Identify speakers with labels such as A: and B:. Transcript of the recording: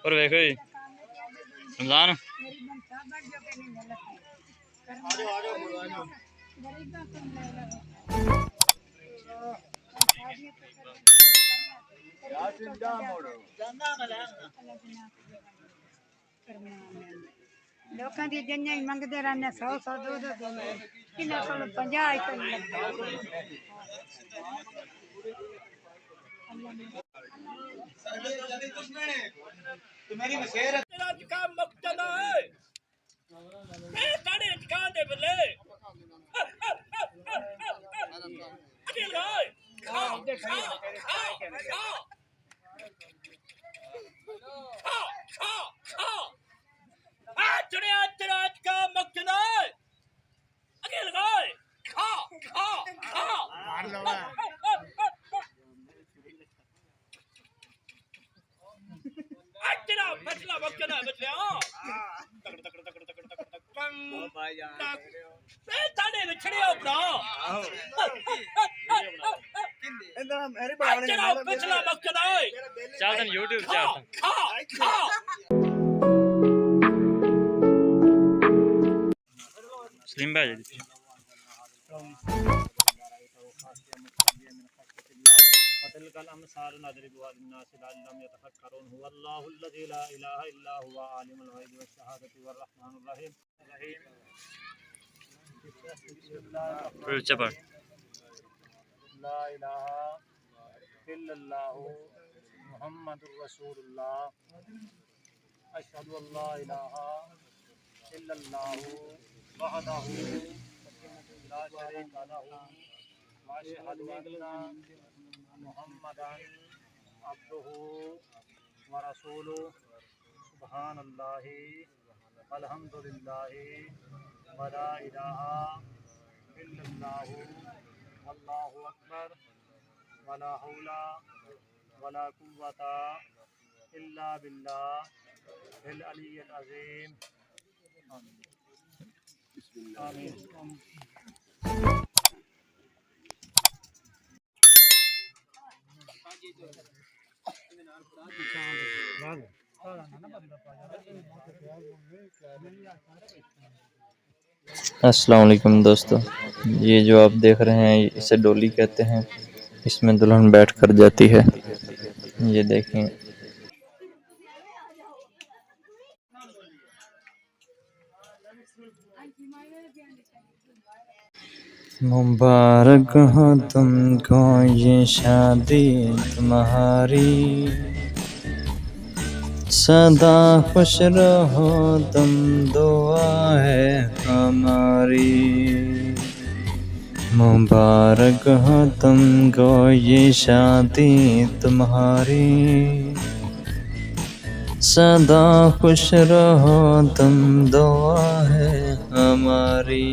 A: और देखो जी रमजान
B: लोकां दी जन्ने ही मंगदे रहने 100 200 किन्ना कोल 50
C: मेरी मशहूर तेरा का मकसद है ए ताने का दे बले अरे लाए खा तेरा का मकसद है अरे लाए खा मार लो बचला बचला बचला तकड़ तकड़ तकड़ तकड़ तकड़ पंग भाई यार ए ताने विछड़े अपना इंदा मेरी बनाने बचला बचला
A: चल तन YouTube चल स्लिम भाई الأمثال نضربها للناس لعلهم يتفكرون هو الله الذي لا إله إلا هو عالم الغيب والشهادة والرحمن الرحيم لا إله إلا الله محمد رسول الله أشهد أن لا إله إلا الله وحده لا شريك له وأشهد أن محمدًا عبده ورسوله سبحان الله والحمد لله ولا إله إلا الله والله أكبر ولا حول ولا قوة إلا بالله العلي العظيم آمين अस्सलाम वालेकुम दोस्तों, ये जो आप देख रहे हैं इसे डोली कहते हैं। इसमें दुल्हन बैठ कर जाती है। ये देखें मुबारक हो तुमको ये शादी तुम्हारी, सदा खुश रहो तुम दुआ है हमारी। मुबारक हो तुमको ये शादी तुम्हारी, सदा खुश रहो तुम दुआ है हमारी।